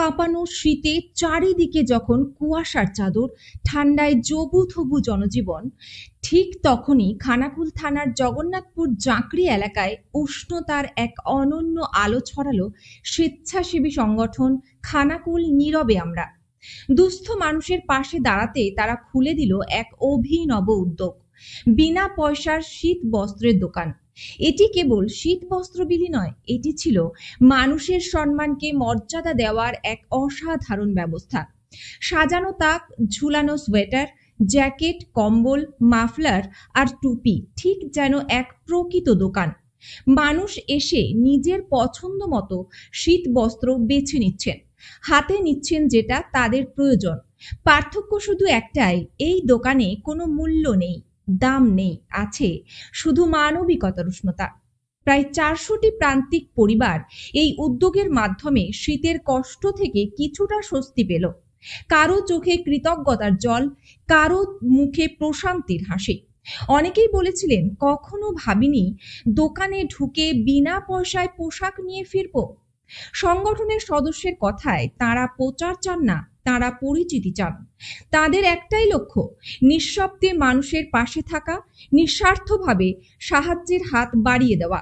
কাঁপানো শীতে চারিদিকে যখন কুয়াশার চাদর, ঠান্ডায় জবুথবু জনজীবন, ঠিক তখনই খানাকুল থানার জগন্নাথপুর জাঁকড়ি এলাকায় উষ্ণতার এক অনন্য আলো ছড়ালো স্বেচ্ছাসেবী সংগঠন খানাকুল নীরবে আমরা। দুস্থ মানুষের পাশে দাঁড়াতে তারা খুলে দিল এক অভিনব উদ্যোগ, বিনা পয়সার শীত বস্ত্রের দোকান। এটি কেবল শীত বস্ত্র বিলি নয়, এটি ছিল মানুষের সম্মানকে মর্যাদা দেওয়ার এক অসাধারণ ব্যবস্থা। সাজানো তাক, ঝুলানো সোয়েটার, জ্যাকেট, কম্বল, মাফলার আর টুপি, ঠিক যেন এক প্রকৃত দোকান। মানুষ এসে নিজের পছন্দ মতো শীত বস্ত্র বেছে নিচ্ছেন, হাতে নিচ্ছেন যেটা তাদের প্রয়োজন। পার্থক্য শুধু একটাই, এই দোকানে কোনো মূল্য নেই, দাম নেই, আছে শুধু মানবিকতার উষ্ণতা। প্রায় 400টি প্রান্তিক পরিবার এই উদ্যোগের মাধ্যমে শীতের কষ্ট থেকে কিছুটা স্বস্তি পেল। কারো চোখে কৃতজ্ঞতার জল, কারো মুখে প্রশান্তির হাসি। অনেকেই বলেছিলেন, কখনো ভাবিনি দোকানে ঢুকে বিনা পয়সায় পোশাক নিয়ে ফিরবো। সংগঠনের সদস্যের কথায় তারা প্রচার চান না, তারা পরিচিতি চান। তাদের একটাই লক্ষ্য, নিঃশব্দে মানুষের পাশে থাকা, নিঃস্বার্থভাবে সাহায্যের হাত বাড়িয়ে দেওয়া।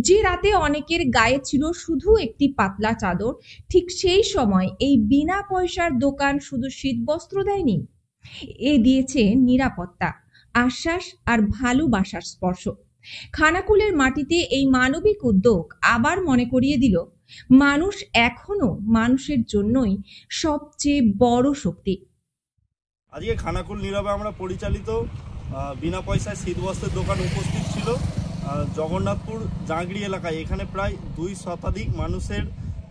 যে রাতে অনেকের গায়ে ছিল শুধু একটি পাতলা চাদর, ঠিক সেই সময় এই বিনা পয়সার দোকান শুধু শীতবস্ত্র দেয়নি, এ দিয়েছে নিরাপত্তা, আশ্বাস আর ভালোবাসার স্পর্শ। খানাকুলের মাটিতে এই মানবিক উদ্যোগ আবার মনে করিয়ে দিল, মানুষ এখনো মানুষের জন্যই সবচেয়ে বড় শক্তি। আজকে খানাকুল নীরবে আমরা পরিচালিত বিনা পয়সায় শীতবস্ত্রের দোকান উপস্থিত ছিল জগন্নাথপুর জাঁকড়ি এলাকায়। এখানে প্রায় 2 শতাধিক মানুষের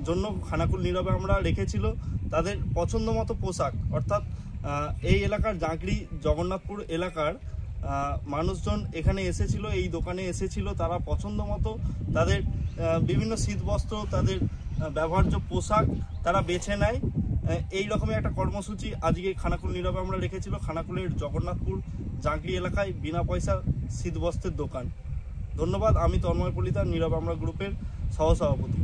জন্য খানাকুল নীরবে আমরা রেখেছিল তাদের পছন্দ মতো পোশাক। অর্থাৎ এই এলাকার জাঁকড়ি জগন্নাথপুর এলাকার মানুষজন এখানে এসেছিল, এই দোকানে এসেছিল, তারা পছন্দ মতো তাদের বিভিন্ন শীতবস্ত্র, তাদের ব্যবহার্য পোশাক তারা বেছে নেয়। এই রকমের একটা কর্মসূচি আজকে খানাকুল নীরবে আমরা রেখেছিল খানাকুলের জগন্নাথপুর জাঁকড়ি এলাকায় বিনা পয়সা শীতবস্ত্রের দোকান। ধন্যবাদ। আমি তন্ময় কলিতা, নীরবে আমরা গ্রুপের সহসভাপতি।